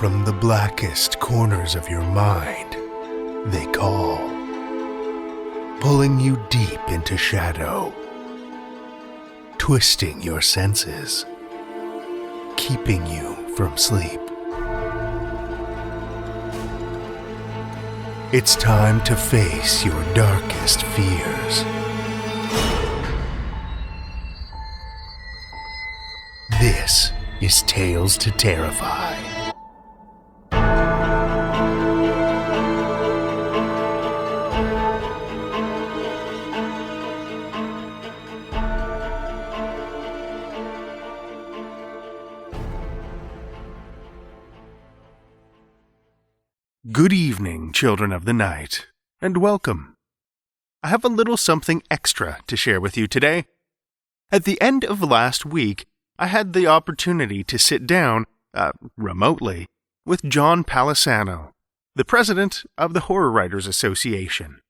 from the blackest corners of your mind, they call, pulling you deep into shadow, twisting your senses, keeping you from sleep. It's time to face your darkest fears. This is Tales to Terrify. Good evening, children of the night, and welcome. I have a little something extra to share with you today. At the end of last week, I had the opportunity to sit down, remotely, with John Palisano, the president of the Horror Writers Association.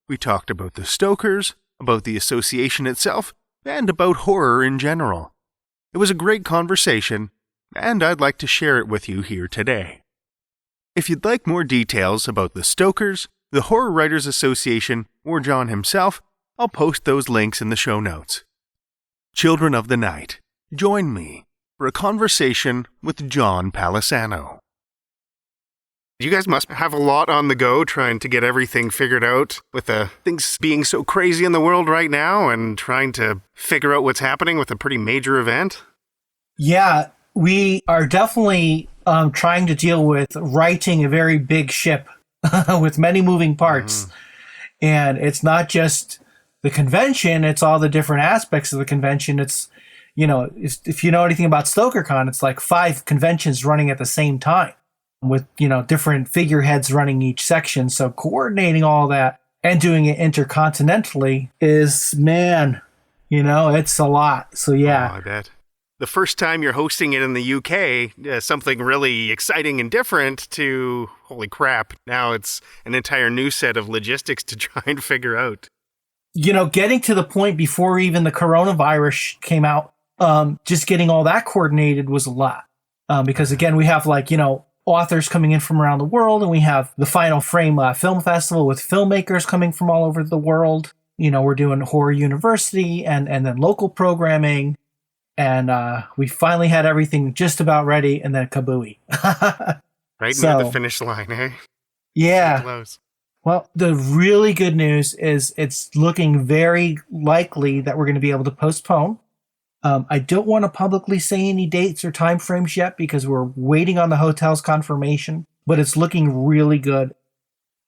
We talked about the Stokers, about the association itself, and about horror in general. It was a great conversation, and I'd like to share it with you here today. If you'd like more details about the Stokers, the Horror Writers Association, or John himself, I'll post those links in the show notes. Children of the night, join me for a conversation with John Palisano. You guys must have a lot on the go trying to get everything figured out with things being so crazy in the world right now and trying to figure out what's happening with a pretty major event. Yeah, we are definitely trying to deal with righting a very big ship with many moving parts. And it's not just the convention, it's all the different aspects of the convention. It's, if you know anything about StokerCon, it's like 5 conventions running at the same time with, different figureheads running each section. So coordinating all that and doing it intercontinentally is, it's a lot. So yeah. Oh, I bet. The first time you're hosting it in the UK, something really exciting and different to, holy crap, now it's an entire new set of logistics to try and figure out. Getting to the point before even the coronavirus came out, just getting all that coordinated was a lot. Because again, we have authors coming in from around the world, and we have the Final Frame Film Festival with filmmakers coming from all over the world. We're doing Horror University and then local programming. And we finally had everything just about ready, and then kabooey. Right near the finish line, eh? Yeah. So close. Well, the really good news is it's looking very likely that we're going to be able to postpone. I don't want to publicly say any dates or time frames yet because we're waiting on the hotel's confirmation, but it's looking really good.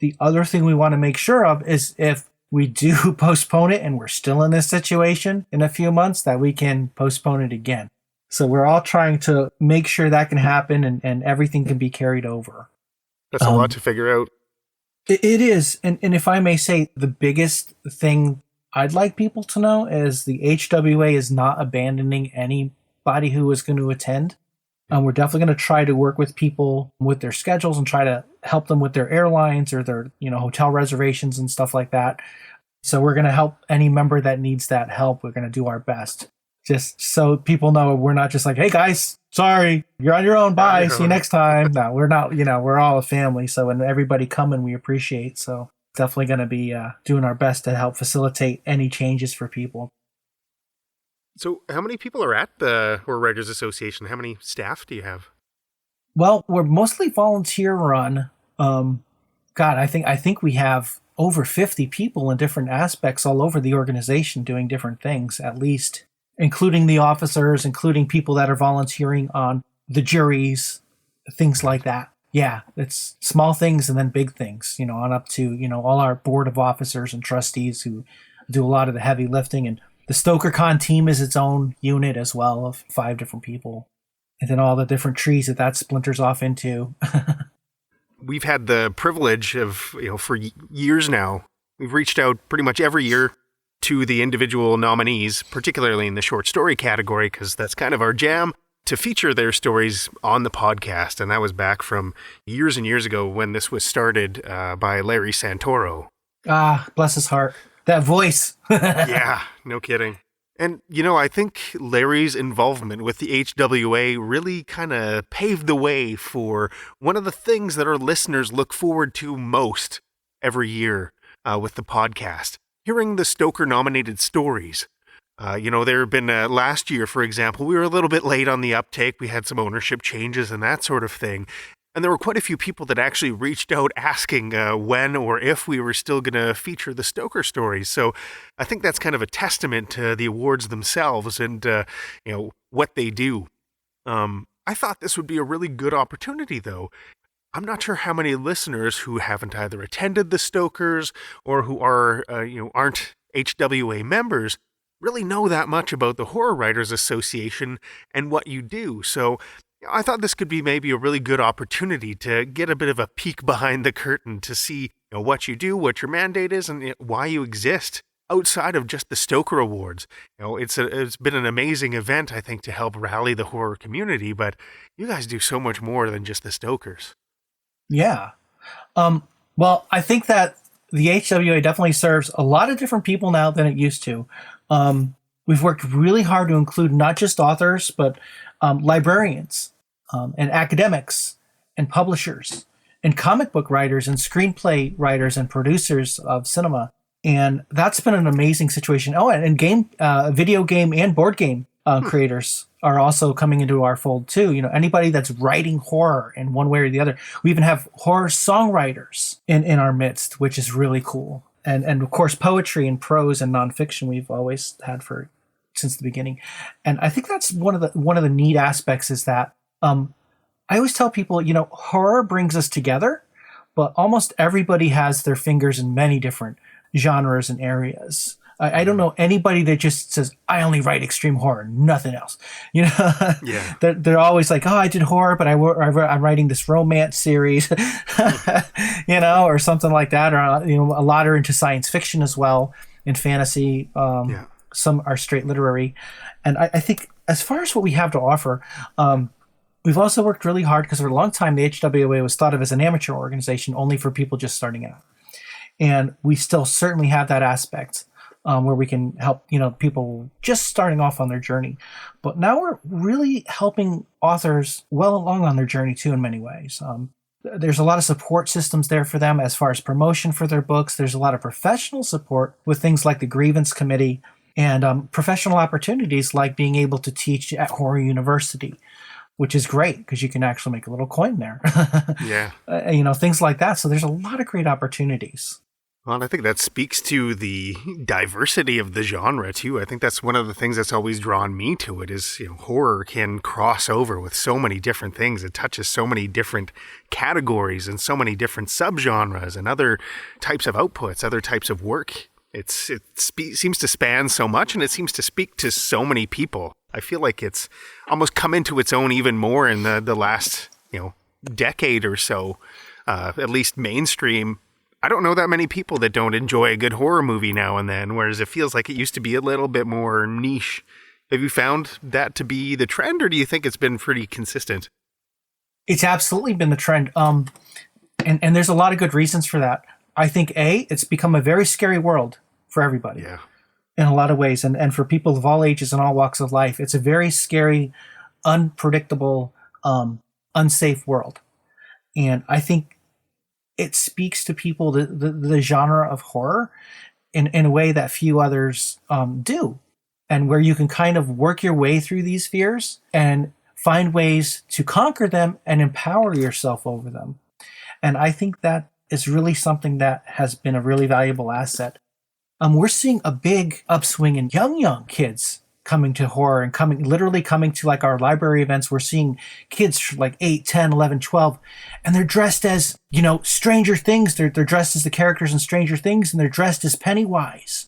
The other thing we want to make sure of is if we do postpone it and we're still in this situation in a few months, that we can postpone it again. So we're all trying to make sure that can happen and everything can be carried over. That's a lot to figure out. It is. And if I may say, the biggest thing I'd like people to know is the HWA is not abandoning anybody who is going to attend. We're definitely going to try to work with people with their schedules and try to help them with their airlines or their, hotel reservations and stuff like that. So we're going to help any member that needs that help. We're going to do our best. Just so people know we're not just like, hey guys, sorry, you're on your own. Bye. See you next time. No, we're not, we're all a family. So, and everybody coming, we appreciate. So definitely going to be doing our best to help facilitate any changes for people. So how many people are at the Horror Writers Association? How many staff do you have? Well, we're mostly volunteer run. I think we have over 50 people in different aspects all over the organization doing different things, at least, including the officers, including people that are volunteering on the juries, things like that. Yeah, it's small things and then big things, on up to, all our board of officers and trustees who do a lot of the heavy lifting. And the StokerCon team is its own unit as well of 5 different people. And then all the different trees that splinters off into. We've had the privilege of, for years now, we've reached out pretty much every year to the individual nominees, particularly in the short story category, because that's kind of our jam, to feature their stories on the podcast. And that was back from years and years ago when this was started by Larry Santoro. Ah, bless his heart. That voice. Yeah, no kidding. And, I think Larry's involvement with the HWA really kind of paved the way for one of the things that our listeners look forward to most every year with the podcast, hearing the Stoker-nominated stories. There have been last year, for example, we were a little bit late on the uptake. We had some ownership changes and that sort of thing. And there were quite a few people that actually reached out asking when or if we were still going to feature the Stoker stories. So I think that's kind of a testament to the awards themselves and, what they do. I thought this would be a really good opportunity, though. I'm not sure how many listeners who haven't either attended the Stokers or who are, aren't HWA members really know that much about the Horror Writers Association and what you do. So I thought this could be maybe a really good opportunity to get a bit of a peek behind the curtain to see what you do, what your mandate is, and why you exist outside of just the Stoker Awards. It's been an amazing event, I think, to help rally the horror community, but you guys do so much more than just the Stokers. Yeah. Well, I think that the HWA definitely serves a lot of different people now than it used to. We've worked really hard to include not just authors, but librarians and academics and publishers and comic book writers and screenplay writers and producers of cinema. And that's been an amazing situation. Oh, and video game and board game creators are also coming into our fold too. Anybody that's writing horror in one way or the other. We even have horror songwriters in our midst, which is really cool. And of course, poetry and prose and nonfiction we've always had since the beginning. And I think that's one of the neat aspects is that I always tell people, horror brings us together, but almost everybody has their fingers in many different genres and areas. I don't know anybody that just says, I only write extreme horror, nothing else. Yeah. They're always like, oh, I did horror, but I'm writing this romance series, or something like that. Or, a lot are into science fiction as well and fantasy. Some are straight literary. And I think as far as what we have to offer, we've also worked really hard because for a long time, the HWA was thought of as an amateur organization only for people just starting out. And we still certainly have that aspect. Where we can help, people just starting off on their journey. But now we're really helping authors well along on their journey too in many ways. There's a lot of support systems there for them as far as promotion for their books. There's a lot of professional support with things like the grievance committee and professional opportunities like being able to teach at Horror University, which is great because you can actually make a little coin there. Yeah. Things like that. So there's a lot of great opportunities. Well, I think that speaks to the diversity of the genre, too. I think that's one of the things that's always drawn me to it is, horror can cross over with so many different things. It touches so many different categories and so many different subgenres and other types of outputs, other types of work. It seems to span so much, and it seems to speak to so many people. I feel like it's almost come into its own even more in the last, decade or so, at least mainstream. I don't know that many people that don't enjoy a good horror movie now and then, whereas it feels like it used to be a little bit more niche. Have you found that to be the trend, or do you think it's been pretty consistent? It's absolutely been the trend. And there's a lot of good reasons for that. I think, it's become a very scary world for everybody. Yeah. In a lot of ways. And for people of all ages and all walks of life, it's a very scary, unpredictable, unsafe world. And I think it speaks to people the genre of horror in a way that few others do, and where you can kind of work your way through these fears and find ways to conquer them and empower yourself over them. And I think that is really something that has been a really valuable asset. We're seeing a big upswing in young kids coming to horror and literally coming to like our library events. We're seeing kids like 8, 10, 11, 12, and they're dressed as, Stranger Things. They're dressed as the characters in Stranger Things, and they're dressed as Pennywise.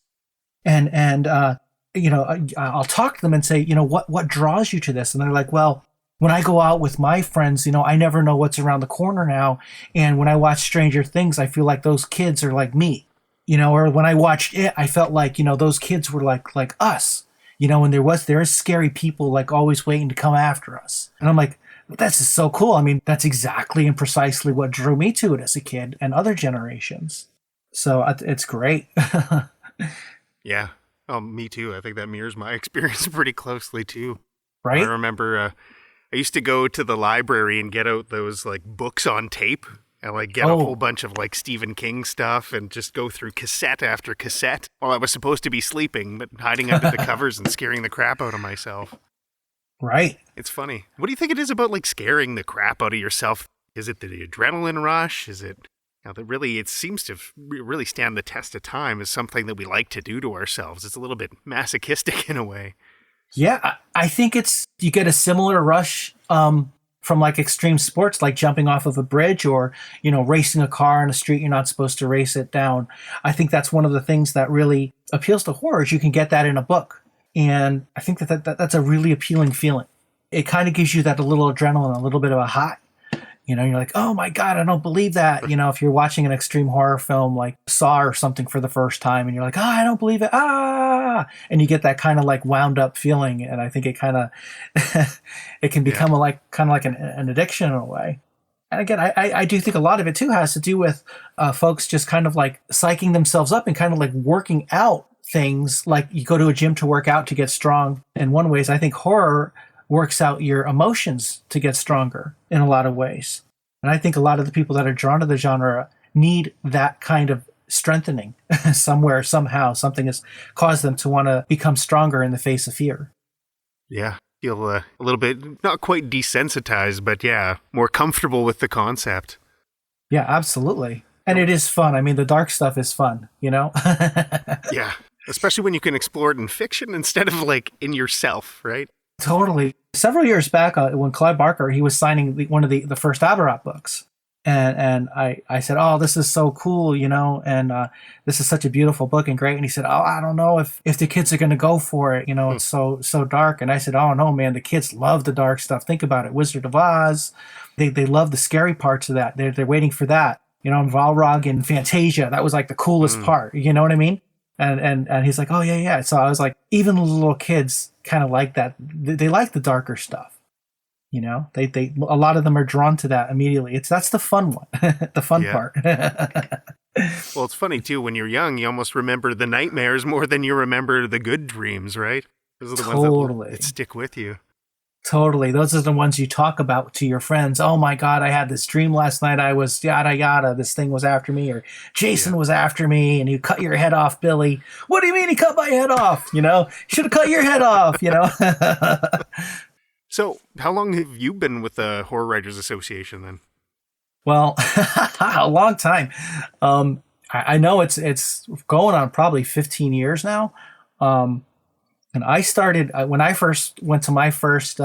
And I'll talk to them and say, what draws you to this? And they're like, well, when I go out with my friends, I never know what's around the corner now. And when I watch Stranger Things, I feel like those kids are like me, or when I watched it, I felt like, those kids were like us. And there is scary people like always waiting to come after us. And I'm like, this is so cool. I mean, that's exactly and precisely what drew me to it as a kid and other generations. So it's great. Yeah. Me too. I think that mirrors my experience pretty closely too. Right? I remember I used to go to the library and get out those like books on tape and like get a whole bunch of like Stephen King stuff and just go through cassette after cassette while I was supposed to be sleeping, but hiding under the covers and scaring the crap out of myself. Right. It's funny. What do you think it is about like scaring the crap out of yourself? Is it the adrenaline rush? Is it that really, it seems to really stand the test of time as something that we like to do to ourselves. It's a little bit masochistic in a way. Yeah, I think you get a similar rush from like extreme sports, like jumping off of a bridge or, racing a car on a street you're not supposed to race it down. I think that's one of the things that really appeals to horror is you can get that in a book. And I think that's a really appealing feeling. It kind of gives you that a little adrenaline, a little bit of a high. You're like, oh my God, I don't believe that. If you're watching an extreme horror film like Saw or something for the first time and you're like, I don't believe it. And you get that kind of like wound up feeling. And I think it kind of, it can become kind of like an addiction in a way. And again, I do think a lot of it too has to do with folks just kind of like psyching themselves up and kind of like working out things. Like you go to a gym to work out to get strong. In one ways, I think horror works out your emotions to get stronger in a lot of ways. And I think a lot of the people that are drawn to the genre need that kind of strengthening somewhere, somehow. Something has caused them to want to become stronger in the face of fear. Yeah, feel a little bit, not quite desensitized, but yeah, more comfortable with the concept. Yeah, absolutely. And it is fun. I mean, the dark stuff is fun, Yeah, especially when you can explore it in fiction instead of like in yourself, right? Totally. Several years back, when Clive Barker, he was signing one of the first Aberrat books. And I said, oh, this is so cool, and this is such a beautiful book and great. And he said, oh, I don't know if the kids are going to go for it. It's so dark. And I said, oh, no, man, the kids love the dark stuff. Think about it. Wizard of Oz. They love the scary parts of that. They're waiting for that. Valrog and Fantasia. That was like the coolest part. You know what I mean? And he's like, oh, yeah. So I was like, even the little kids kind of like that. They like the darker stuff. They a lot of them are drawn to that immediately. That's the fun one, the fun part. Well, it's funny too. When you're young, you almost remember the nightmares more than you remember the good dreams, right? Those are the ones that stick with you. Totally. Those are the ones you talk about to your friends. Oh my God, I had this dream last night. I was yada yada. This thing was after me, or Jason was after me, and you cut your head off, Billy. What do you mean he cut my head off? Should have cut your head off. So, how long have you been with the Horror Writers Association then? Well, a long time. I know it's going on probably 15 years now. And I started when I first went to my first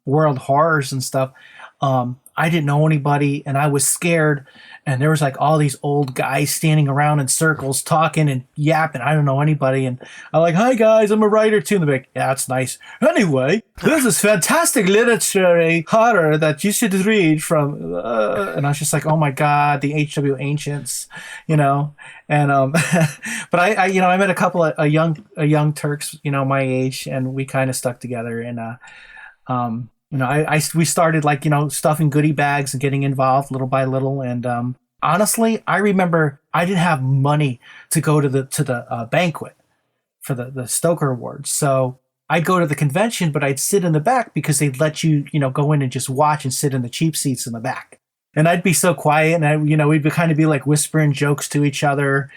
World Horrors and stuff. I didn't know anybody, and I was scared. And there was like all these old guys standing around in circles talking and yapping. I don't know anybody. And I'm like, hi guys, I'm a writer too. And they're like, yeah, that's nice. Anyway, this is fantastic literary horror that you should read from. And I was just like, oh my God, the HW Ancients, And but I met a couple of young Turks, my age, and we kind of stuck together. And we started like, stuffing goodie bags and getting involved little by little. And honestly, I remember I didn't have money to go to the banquet for the Stoker Awards. So I'd go to the convention, but I'd sit in the back because they'd let you, go in and just watch and sit in the cheap seats in the back. And I'd be so quiet, and we'd kind of be like whispering jokes to each other.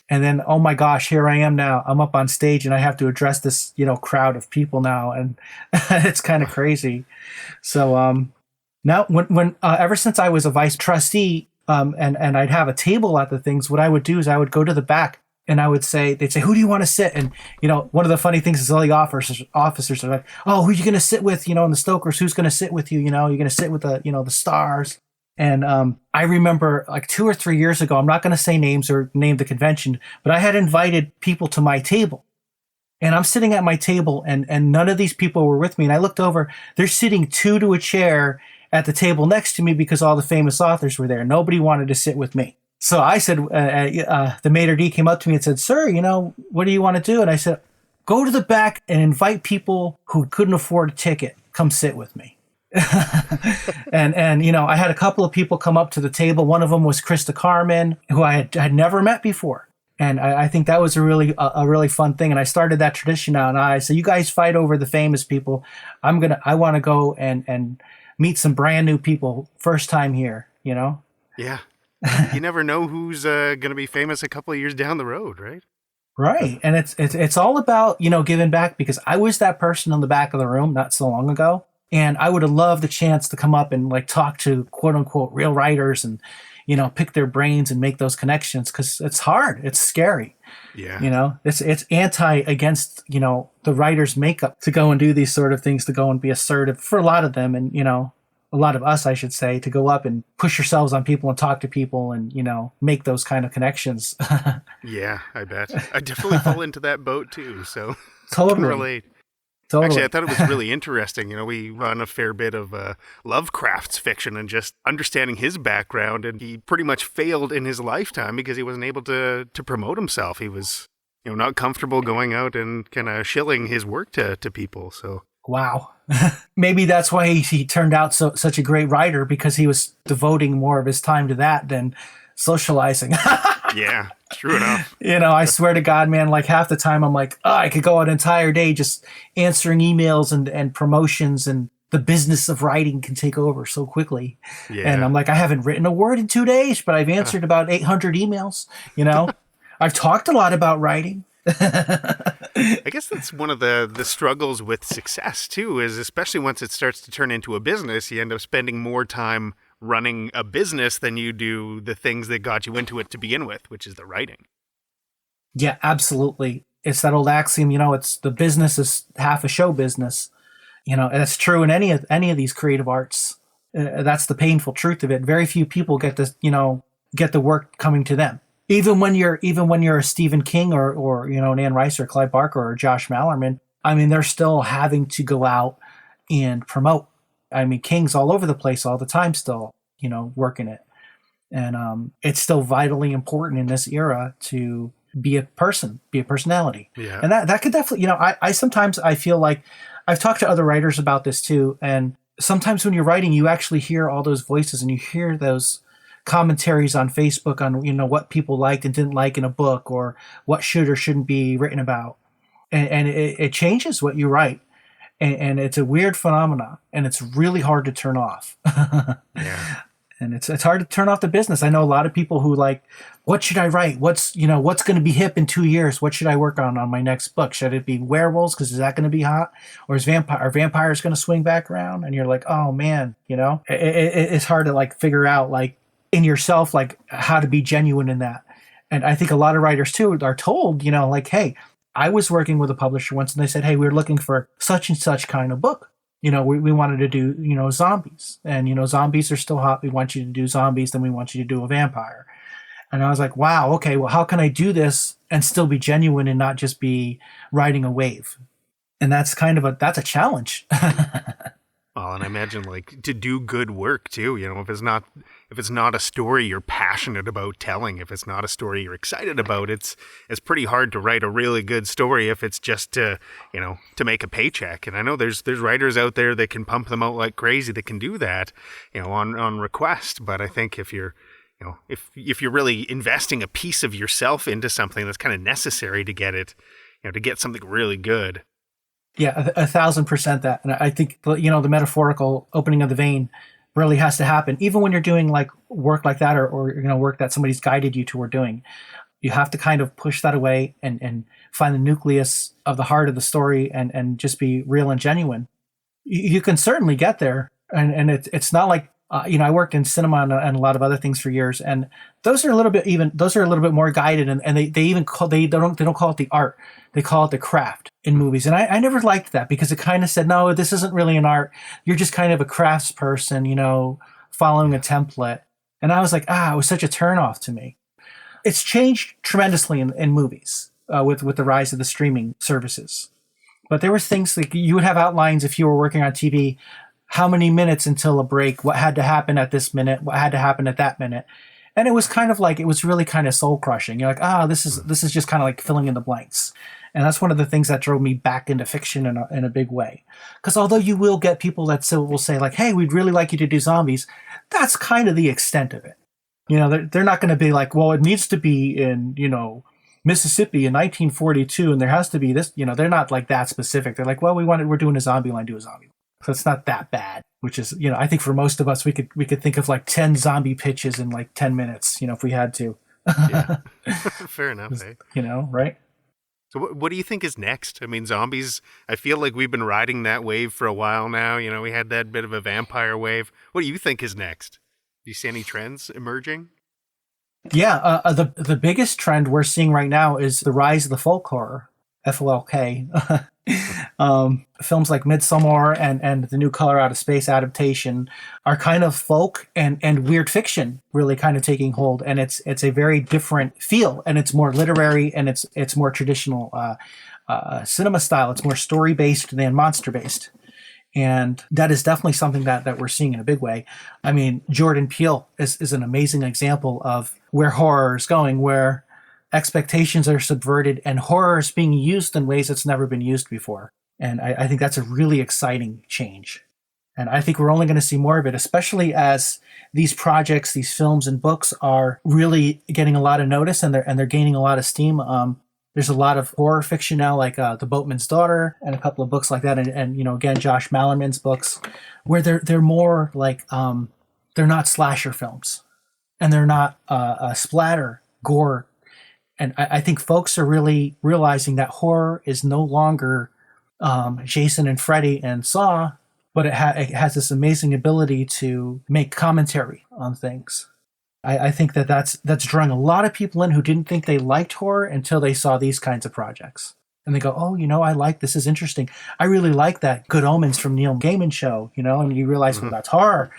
And then, oh my gosh, here I am now. I'm up on stage and I have to address this, crowd of people now. And it's kind of crazy. So now when ever since I was a vice trustee and I'd have a table at the things, what I would do is I would go to the back and they'd say, who do you want to sit? And, one of the funny things is all the officers are like, oh, who are you going to sit with? In the Stokers, who's going to sit with you? You're going to sit with the stars. And I remember like 2 or 3 years ago, I'm not going to say names or name the convention, but I had invited people to my table. And I'm sitting at my table and none of these people were with me. And I looked over, they're sitting 2 to a chair at the table next to me because all the famous authors were there. Nobody wanted to sit with me. So I said, the maitre d' came up to me and said, sir, what do you want to do? And I said, go to the back and invite people who couldn't afford a ticket. Come sit with me. and I had a couple of people come up to the table. One of them was Krista Carmen, who I had never met before. And I think that was a really fun thing. And I started that tradition now. And I said, you guys fight over the famous people. I want to go and meet some brand new people first time here, you know? Yeah. You never know who's going to be famous a couple of years down the road, right? Right. And it's all about, giving back, because I was that person in the back of the room not so long ago. And I would have loved the chance to come up and like talk to quote unquote real writers and, pick their brains and make those connections, because it's hard. It's scary. Yeah. It's anti against, the writer's makeup to go and do these sort of things, to go and be assertive for a lot of them. And, a lot of us, I should say, to go up and push yourselves on people and talk to people and, make those kind of connections. Yeah, I bet. I definitely fall into that boat too. So Totally. can relate. Totally. Actually, I thought it was really interesting. We run a fair bit of Lovecraft's fiction and just understanding his background. And he pretty much failed in his lifetime because he wasn't able to promote himself. He was, not comfortable going out and kind of shilling his work to people. So Wow. Maybe that's why he turned out such a great writer, because he was devoting more of his time to that than socializing. yeah, true enough. I swear to God, man, like half the time I'm like, I could go an entire day just answering emails and promotions, and the business of writing can take over so quickly. Yeah. And I'm like, I haven't written a word in 2 days, but I've answered about 800 emails, I've talked a lot about writing. I guess that's one of the struggles with success too, is especially once it starts to turn into a business, you end up spending more time running a business than you do the things that got you into it to begin with, which is the writing. Yeah, absolutely. It's that old axiom, it's the business is half a show business. And it's true in any of these creative arts. That's the painful truth of it. Very few people get this, get the work coming to them. Even when you're a Stephen King or an Anne Rice or Clive Barker or Josh Mallerman, I mean, they're still having to go out and promote. I mean, King's all over the place all the time still, working it. And it's still vitally important in this era to be a person, be a personality. Yeah. And that could definitely, I sometimes I feel like I've talked to other writers about this too. And sometimes when you're writing, you actually hear all those voices and you hear those commentaries on Facebook on, what people liked and didn't like in a book, or what should or shouldn't be written about. And it changes what you write. And it's a weird phenomenon, and it's really hard to turn off. Yeah. And it's hard to turn off the business. I know a lot of people who like, what should I write? What's going to be hip in 2 years? What should I work on my next book? Should it be werewolves? Because is that going to be hot? Or are vampires going to swing back around? And you're like, oh man, it's hard to like figure out like in yourself, like how to be genuine in that. And I think a lot of writers too are told, like, hey, I was working with a publisher once and they said, hey, we're looking for such and such kind of book. We wanted to do, zombies, and, zombies are still hot. We want you to do zombies. Then we want you to do a vampire. And I was like, wow, okay, well, how can I do this and still be genuine and not just be riding a wave? And that's that's a challenge. Well, and I imagine like to do good work too, if it's not a story you're passionate about telling, if it's not a story you're excited about, it's pretty hard to write a really good story if it's just to make a paycheck. And I know there's writers out there that can pump them out like crazy that can do that, on request. But I think if you're if you're really investing a piece of yourself into something that's kind of necessary to get it, to get something really good. Yeah, 1,000% that. And I think, the metaphorical opening of the vein really has to happen. Even when you're doing like work like that or work that somebody's guided you toward doing, you have to kind of push that away and find the nucleus of the heart of the story and just be real and genuine. You can certainly get there. And it's not like, I worked in cinema and a lot of other things for years, and those are a little bit more guided, and they even they don't call it the art, they call it the craft in movies. And I never liked that, because it kind of said, no, this isn't really an art. You're just kind of a crafts person, following a template. And I was like, it was such a turnoff to me. It's changed tremendously in movies with the rise of the streaming services. But there were things like you would have outlines if you were working on TV. How many minutes until a break? What had to happen at this minute? What had to happen at that minute? And it was really kind of soul crushing. You're like, this is just kind of like filling in the blanks. And that's one of the things that drove me back into fiction in a big way. Because although you will get people that will say like, hey, we'd really like you to do zombies, that's kind of the extent of it. They're not going to be like, well, it needs to be in, Mississippi in 1942, and there has to be this, they're not like that specific. They're like, well, we're doing a zombie line, do a zombie. So it's not that bad, which is, I think for most of us, we could think of like 10 zombie pitches in like 10 minutes, if we had to. Yeah. Fair enough, eh? Right? So what do you think is next? I mean, zombies, I feel like we've been riding that wave for a while now. We had that bit of a vampire wave. What do you think is next? Do you see any trends emerging? Yeah, the biggest trend we're seeing right now is the rise of the folk horror, FOLK. Films like Midsommar and the new Color Out of Space adaptation are kind of folk and weird fiction really kind of taking hold, and it's a very different feel, and it's more literary, and it's more traditional cinema style. It's more story based than monster based. And that is definitely something that we're seeing in a big way. I mean, Jordan Peele is an amazing example of where horror is going, where expectations are subverted and horror is being used in ways it's never been used before. And I think that's a really exciting change. And I think we're only going to see more of it, especially as these projects, these films and books are really getting a lot of notice, and they're gaining a lot of steam. There's a lot of horror fiction now, like The Boatman's Daughter and a couple of books like that. And again, Josh Malerman's books, where they're more like, they're not slasher films, and they're not splatter, gore. And I think folks are really realizing that horror is no longer Jason and Freddy and Saw, but it has this amazing ability to make commentary on things. I think that's drawing a lot of people in who didn't think they liked horror until they saw these kinds of projects. And they go, oh, I like this. Is interesting. I really like that Good Omens from Neil Gaiman show, and you realize, well, that's horror.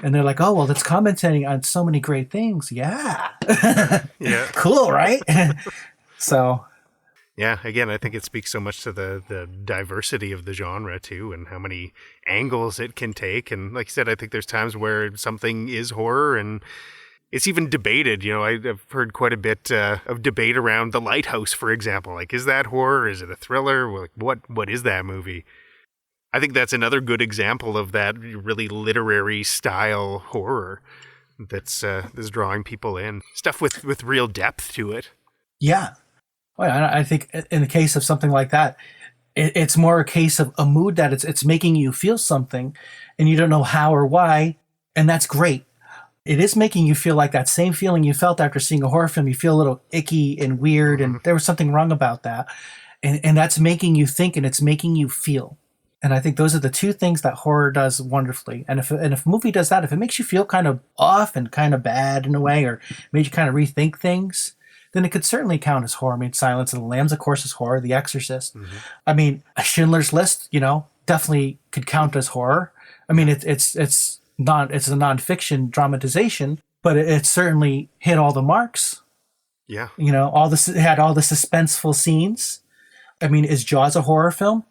And they're like, oh, well, that's commenting on so many great things. Yeah. Yeah. Cool, right? So. Yeah, again, I think it speaks so much to the diversity of the genre, too, and how many angles it can take. And like you said, I think there's times where something is horror, and it's even debated. I've heard quite a bit of debate around The Lighthouse, for example. Like, is that horror? Is it a thriller? Like, what is that movie? I think that's another good example of that really literary style horror that's drawing people in. Stuff with real depth to it. Yeah. Well, I think in the case of something like that, it's more a case of a mood that it's making you feel something, and you don't know how or why, and that's great. It is making you feel like that same feeling you felt after seeing a horror film. You feel a little icky and weird, and there was something wrong about that. And that's making you think, and it's making you feel. And I think those are the two things that horror does wonderfully. And if a movie does that, if it makes you feel kind of off and kind of bad in a way, or made you kind of rethink things, then it could certainly count as horror. I mean, Silence of the Lambs, of course, is horror. The Exorcist. Mm-hmm. I mean, Schindler's List, definitely could count as horror. I mean, it's a nonfiction dramatization, but it certainly hit all the marks. Yeah. It had all the suspenseful scenes. I mean, is Jaws a horror film?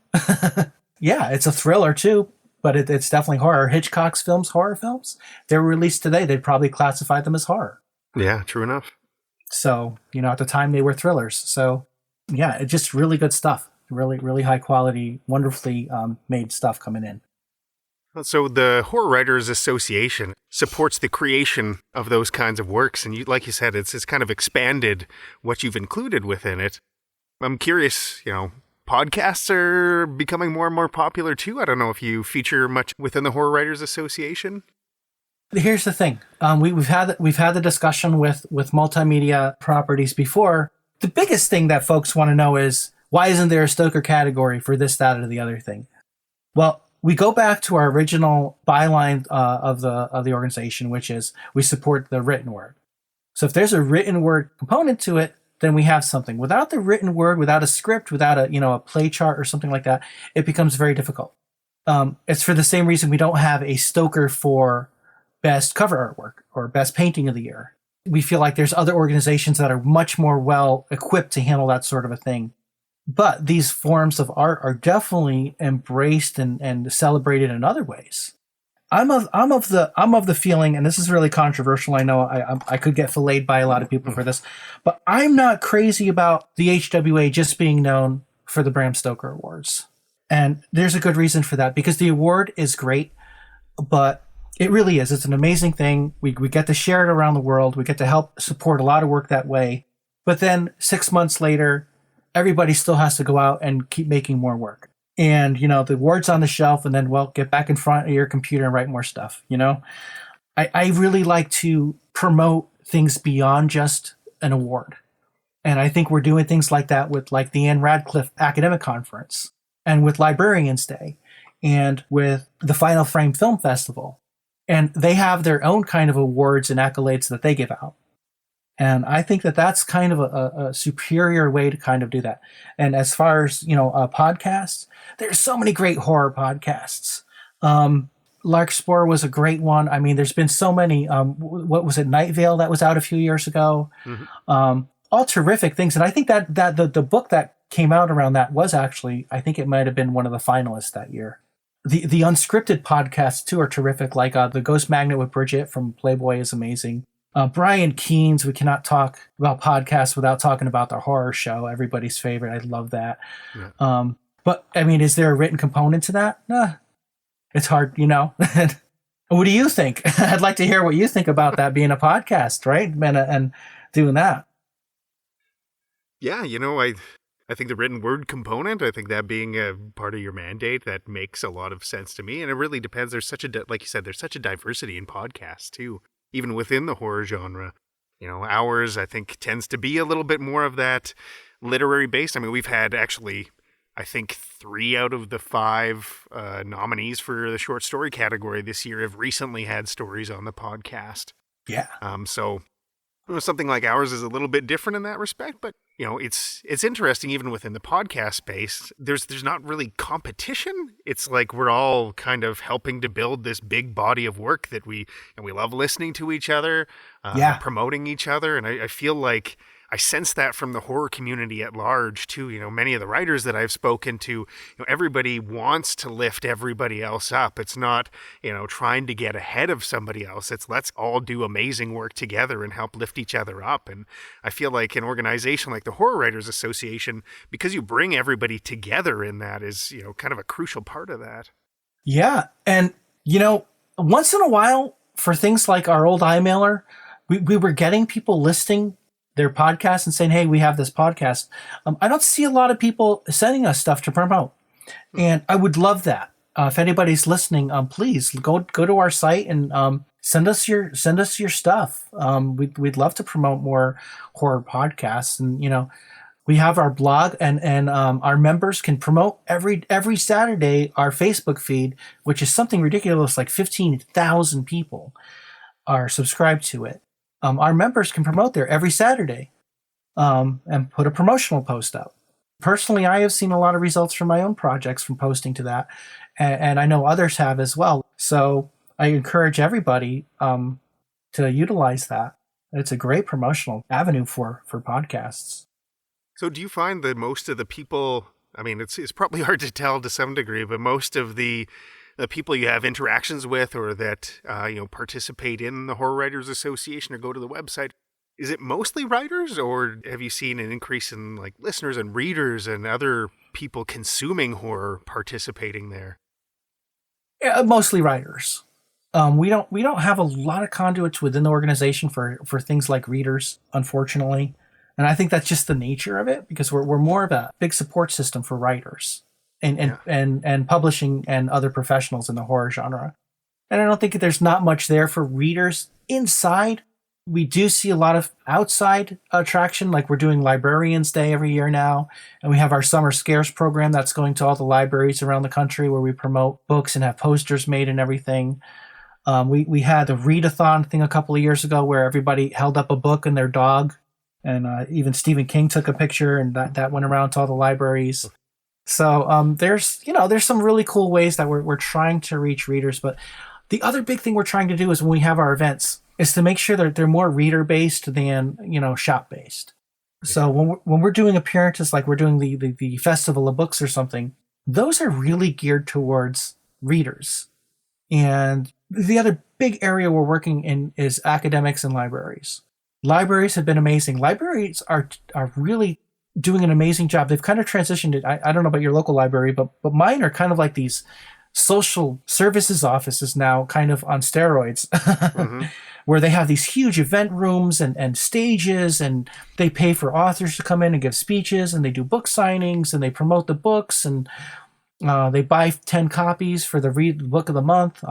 Yeah, it's a thriller too, but it's definitely horror. Hitchcock's films, horror films, they were released today, they'd probably classify them as horror. Yeah, true enough. So, at the time they were thrillers. So, yeah, it's just really good stuff. Really, really high quality, wonderfully made stuff coming in. So the Horror Writers Association supports the creation of those kinds of works. And like you said, it's kind of expanded what you've included within it. I'm curious, podcasts are becoming more and more popular too. I don't know if you feature much within the Horror Writers Association. Here's the thing. We've had the discussion with multimedia properties before. The biggest thing that folks want to know is, why isn't there a Stoker category for this, that, or the other thing? Well, we go back to our original byline of the organization, which is we support the written word. So if there's a written word component to it, then we have something. Without the written word, without a script, without a play chart or something like that, it becomes very difficult. It's for the same reason we don't have a Stoker for best cover artwork or best painting of the year. We feel like there's other organizations that are much more well equipped to handle that sort of a thing. But these forms of art are definitely embraced and celebrated in other ways. I'm of the feeling, and this is really controversial. I know I could get filleted by a lot of people for this, but I'm not crazy about the HWA just being known for the Bram Stoker Awards. And there's a good reason for that, because the award is great, but it really is. It's an amazing thing. We get to share it around the world. We get to help support a lot of work that way. But then 6 months later, everybody still has to go out and keep making more work. And, the award's on the shelf, and then, get back in front of your computer and write more stuff, I really like to promote things beyond just an award. And I think we're doing things like that with like the Anne Radcliffe Academic Conference and with Librarians Day and with the Final Frame Film Festival. And they have their own kind of awards and accolades that they give out. And I think that that's kind of a superior way to kind of do that. And as far as, podcasts, there's so many great horror podcasts. Larkspur was a great one. I mean, there's been so many. What was it? Night Vale that was out a few years ago. Mm-hmm. All terrific things. And I think that the book that came out around that was actually, I think it might have been one of the finalists that year. The unscripted podcasts too are terrific. Like the Ghost Magnet with Bridget from Playboy is amazing. Brian Keene's We Cannot Talk About Podcasts Without Talking About the Horror Show. Everybody's favorite. I love that. Yeah. But I mean, is there a written component to that? Nah. It's hard, What do you think? I'd like to hear what you think about that being a podcast, right? And doing that. Yeah, I think the written word component, I think that being a part of your mandate, that makes a lot of sense to me. And it really depends. There's like you said, there's such a diversity in podcasts too, even within the horror genre. Ours, I think, tends to be a little bit more of that literary based. I mean, we've had actually, I think 3 out of the 5 nominees for the short story category this year have recently had stories on the podcast. Yeah. So something like ours is a little bit different in that respect, but it's interesting even within the podcast space. There's not really competition. It's like we're all kind of helping to build this big body of work that we love listening to each other, promoting each other, and I feel like I sense that from the horror community at large too. Many of the writers that I've spoken to, everybody wants to lift everybody else up. It's not, trying to get ahead of somebody else. It's let's all do amazing work together and help lift each other up. And I feel like an organization like the Horror Writers Association, because you bring everybody together in that, is, kind of a crucial part of that. Yeah. And, once in a while for things like our old iMailer, we were getting people listing their podcast and saying, hey, we have this podcast. I don't see a lot of people sending us stuff to promote. And I would love that. If anybody's listening, please go to our site and send us your stuff. We'd love to promote more horror podcasts. And, we have our blog and our members can promote every Saturday our Facebook feed, which is something ridiculous, like 15,000 people are subscribed to it. Our members can promote there every Saturday and put a promotional post up. Personally, I have seen a lot of results from my own projects from posting to that, and I know others have as well. So I encourage everybody to utilize that. It's a great promotional avenue for podcasts. So do you find that most of the people, I mean, it's probably hard to tell to some degree, but most of the people you have interactions with or that participate in the Horror Writers Association or go to the website, is it mostly writers, or have you seen an increase in like listeners and readers and other people consuming horror participating there? Yeah, mostly writers. We don't have a lot of conduits within the organization for things like readers, unfortunately, and I think that's just the nature of it because we're more of a big support system for writers. And publishing and other professionals in the horror genre. And I don't think there's not much there for readers inside. We do see a lot of outside attraction, like we're doing Librarians Day every year now. And we have our Summer Scares program that's going to all the libraries around the country where we promote books and have posters made and everything. We had the readathon thing a couple of years ago where everybody held up a book and their dog. And even Stephen King took a picture and that went around to all the libraries. So there's some really cool ways that we're trying to reach readers. But the other big thing we're trying to do is when we have our events is to make sure that they're more reader based than, shop based. So when we're doing appearances, like we're doing the Festival of Books or something, those are really geared towards readers. And the other big area we're working in is academics and libraries. Libraries have been amazing. Libraries are really doing an amazing job. They've kind of transitioned it. I don't know about your local library, but mine are kind of like these social services offices now, kind of on steroids, mm-hmm. where they have these huge event rooms and stages, and they pay for authors to come in and give speeches, and they do book signings, and they promote the books, and they buy 10 copies for the book of the month.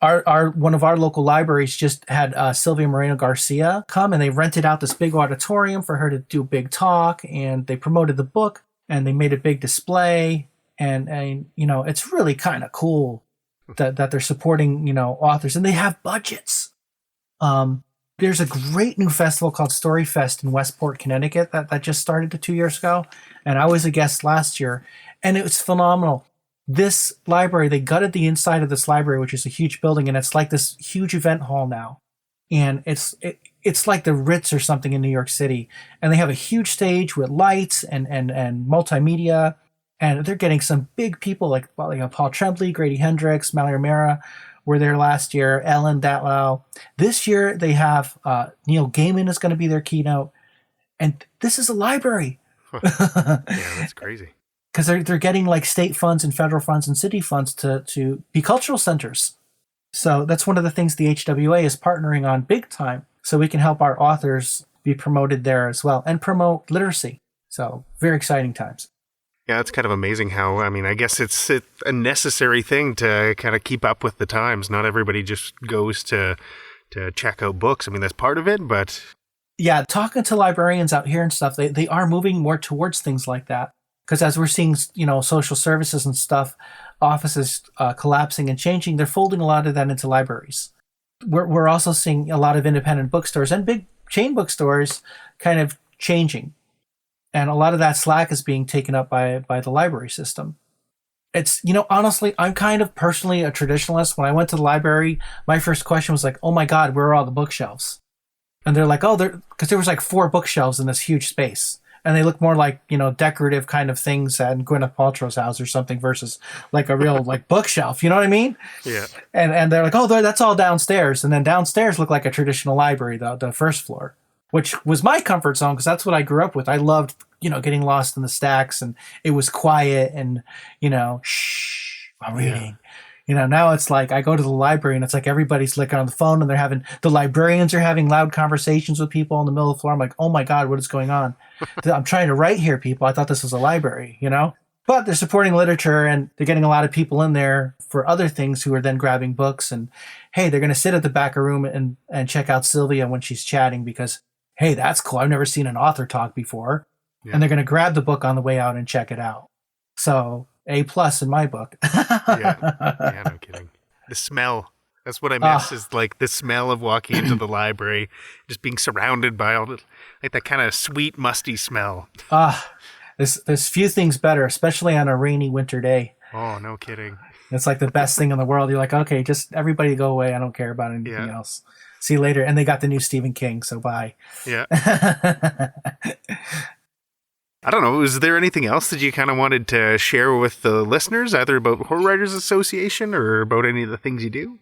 Our one of our local libraries just had Sylvia Moreno Garcia come, and they rented out this big auditorium for her to do a big talk, and they promoted the book, and they made a big display, and you know, it's really kind of cool that they're supporting, you know, authors, and they have budgets. There's a great new festival called Story Fest in Westport, Connecticut that just started 2 years ago, and I was a guest last year, and it was phenomenal. This library, they gutted the inside of this library, which is a huge building, and it's like this huge event hall now. And it's like the Ritz or something in New York City. And they have a huge stage with lights and multimedia. And they're getting some big people like Paul Tremblay, Grady Hendrix, Mallory O'Meara were there last year, Ellen Datlow. This year they have Neil Gaiman is going to be their keynote. And this is a library. Yeah, that's crazy. Because they're getting like state funds and federal funds and city funds to be cultural centers. So that's one of the things the HWA is partnering on big time, so we can help our authors be promoted there as well and promote literacy. So very exciting times. Yeah, it's kind of amazing how, I mean, I guess it's a necessary thing to kind of keep up with the times. Not everybody just goes to check out books. I mean, that's part of it, but... Yeah, talking to librarians out here and stuff, they are moving more towards things like that. Because as we're seeing, you know, social services and stuff, offices collapsing and changing, they're folding a lot of that into libraries. We're also seeing a lot of independent bookstores and big chain bookstores kind of changing. And a lot of that slack is being taken up by the library system. It's, you know, honestly, I'm kind of personally a traditionalist. When I went to the library, my first question was like, oh my God, where are all the bookshelves? And they're like, oh, because there was like 4 bookshelves in this huge space. And they look more like, you know, decorative kind of things at Gwyneth Paltrow's house or something versus like a real like bookshelf. You know what I mean? Yeah. And they're like, oh, that's all downstairs. And then downstairs looked like a traditional library, the first floor, which was my comfort zone because that's what I grew up with. I loved, you know, getting lost in the stacks, and it was quiet and, you know, shh, I'm reading. Yeah. You know, now it's like I go to the library and it's like everybody's looking on the phone, and the librarians are having loud conversations with people on the middle of the floor. I'm like, oh my God, what is going on? I'm trying to write here, people. I thought this was a library, you know? But they're supporting literature, and they're getting a lot of people in there for other things who are then grabbing books. And hey, they're going to sit at the back of the room and check out Sylvia when she's chatting because, hey, that's cool. I've never seen an author talk before. Yeah. And they're going to grab the book on the way out and check it out. So A+ in my book. Yeah, no kidding. The smell. That's what I miss is like the smell of walking into the library, just being surrounded by all the, like that kind of sweet, musty smell. There's few things better, especially on a rainy winter day. Oh, no kidding. It's like the best thing in the world. You're like, okay, just everybody go away. I don't care about anything else. See you later. And they got the new Stephen King, so bye. Yeah. I don't know. Was there anything else that you kind of wanted to share with the listeners, either about Horror Writers Association or about any of the things you do?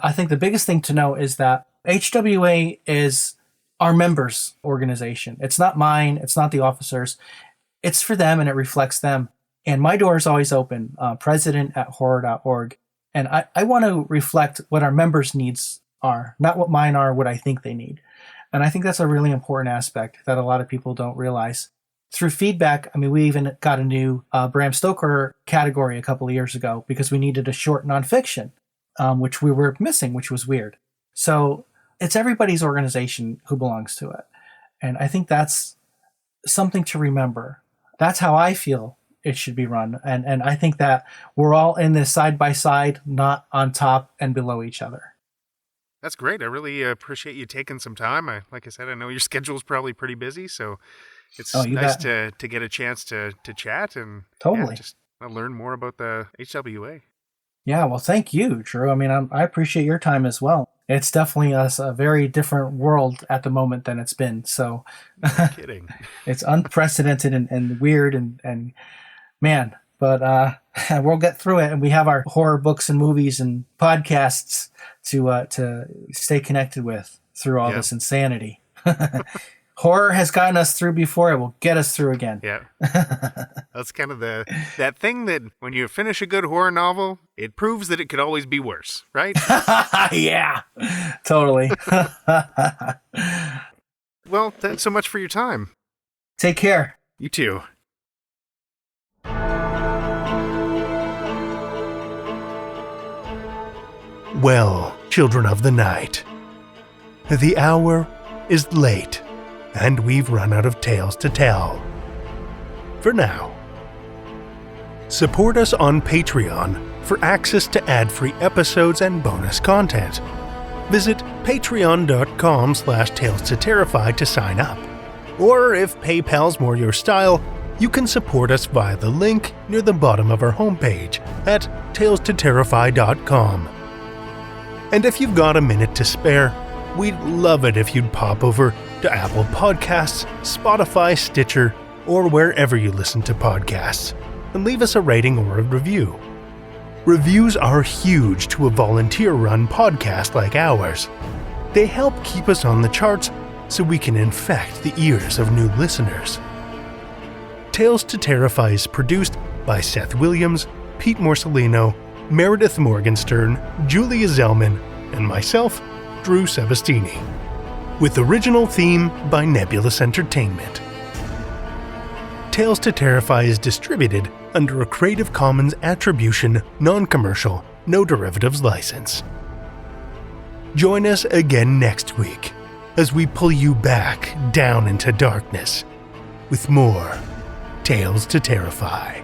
I think the biggest thing to know is that HWA is our members' organization. It's not mine. It's not the officers. It's for them, and it reflects them. And my door is always open, president@horror.org. And I want to reflect what our members' needs are, not what mine are, what I think they need. And I think that's a really important aspect that a lot of people don't realize. Through feedback, I mean, we even got a new Bram Stoker category a couple of years ago because we needed a short nonfiction, which we were missing, which was weird. So it's everybody's organization who belongs to it. And I think that's something to remember. That's how I feel it should be run. And I think that we're all in this side by side, not on top and below each other. That's great. I really appreciate you taking some time. Like I said, I know your schedule's probably pretty busy, so it's nice to get a chance to chat and totally just learn more about the HWA. Yeah, well, thank you, Drew. I mean, I appreciate your time as well. It's definitely a very different world at the moment than it's been. So, no kidding. It's unprecedented and weird and man, but we'll get through it. And we have our horror books and movies and podcasts to stay connected with through all this insanity. Horror has gotten us through before. It will get us through again. Yeah. That's kind of that thing that when you finish a good horror novel, it proves that it could always be worse, right? Yeah, totally. Well, thanks so much for your time. Take care. You too. Well, children of the night, the hour is late, and we've run out of tales to tell. For now. Support us on Patreon for access to ad-free episodes and bonus content. Visit patreon.com/Tales to Terrify to sign up. Or if PayPal's more your style, you can support us via the link near the bottom of our homepage at talestoterrify.com. And if you've got a minute to spare, we'd love it if you'd pop over to Apple Podcasts, Spotify, Stitcher, or wherever you listen to podcasts, and leave us a rating or a review. Reviews are huge to a volunteer-run podcast like ours. They help keep us on the charts so we can infect the ears of new listeners. Tales to Terrify is produced by Seth Williams, Pete Morcellino, Meredith Morgenstern, Julia Zellman, and myself, Drew Sebastini, with original theme by Nebulous Entertainment. Tales to Terrify is distributed under a Creative Commons Attribution, Non-Commercial, No Derivatives license. Join us again next week as we pull you back down into darkness with more Tales to Terrify.